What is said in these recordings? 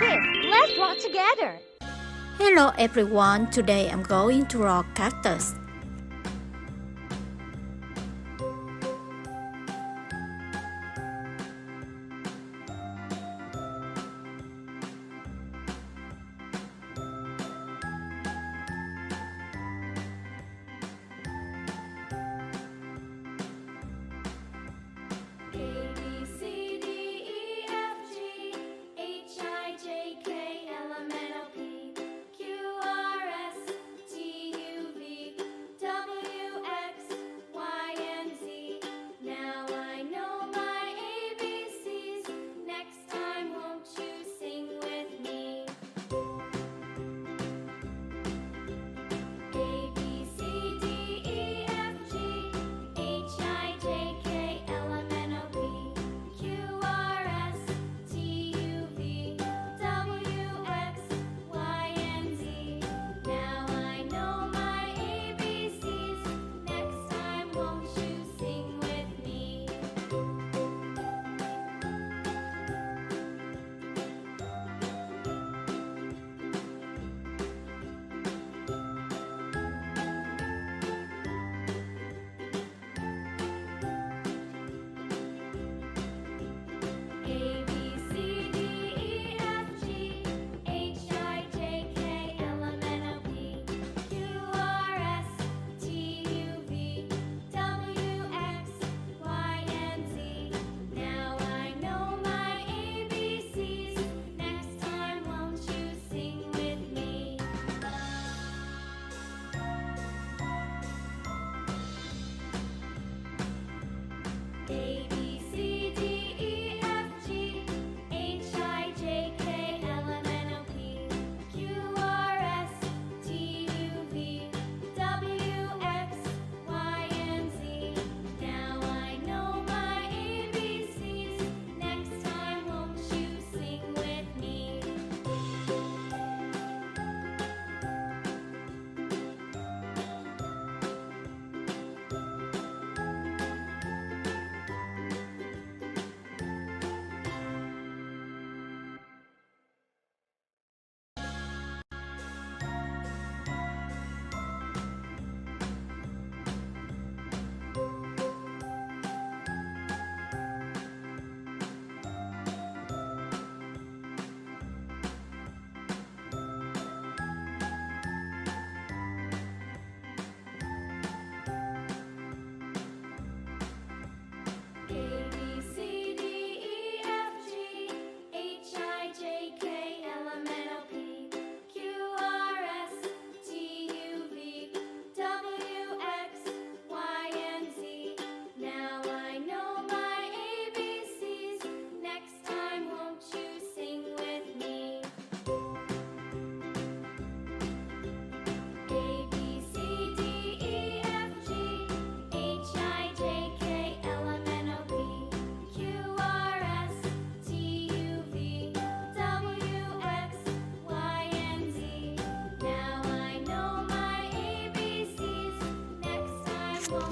Kids, let's draw together. Hello everyone, today I'm going to draw cactus.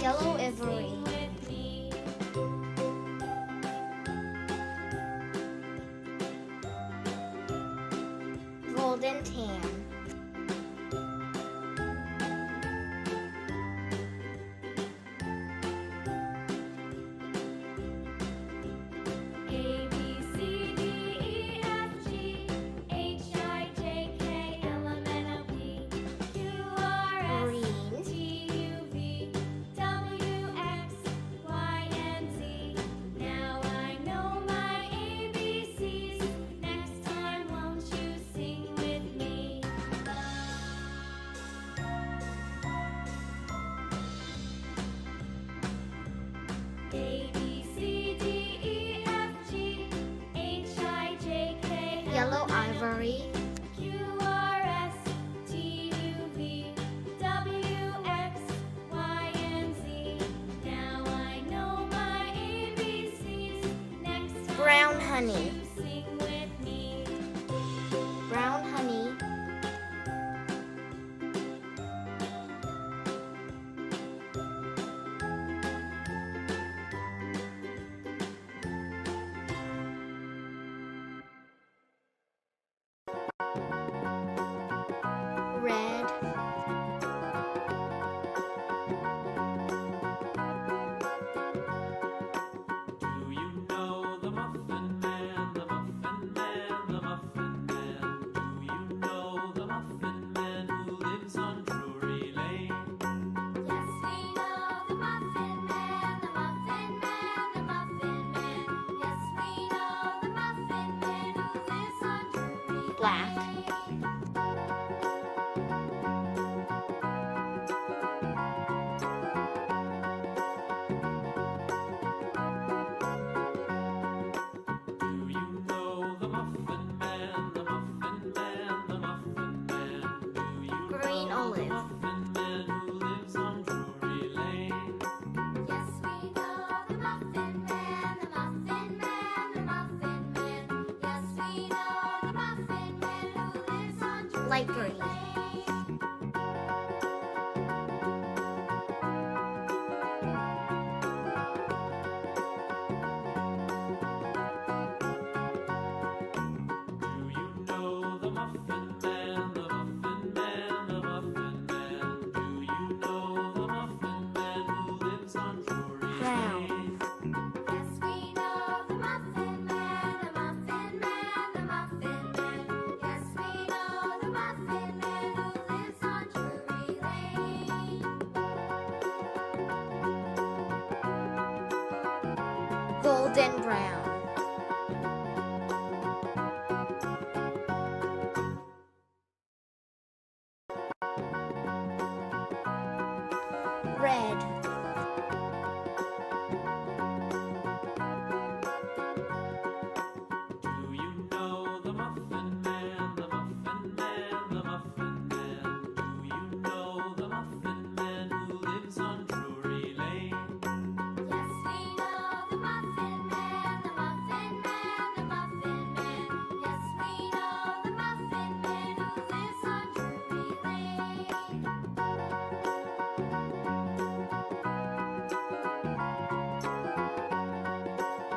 Yellow ivory. Golden tan. Yellow ivory. Brown honey. Black. Green olive. Light green. Golden brown. Red. Do you know the Muffin Man, the Muffin Man, the Muffin Man? Do you know the Muffin Man who lives on Drury Lane? Yes, we know the Muffin Man, the Muffin Man, the Muffin Man. Yes, we know the Muffin Man who lives on Drury Lane.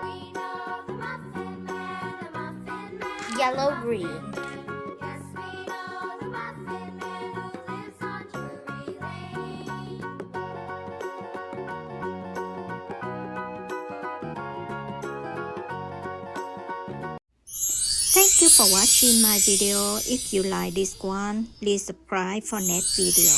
We know the Muffin Man, the Muffin Man. Yellow green. Yes, we know the Muffin Man who lives on Drury Lane. Thank you for watching my video. If you like this one, please subscribe for next video.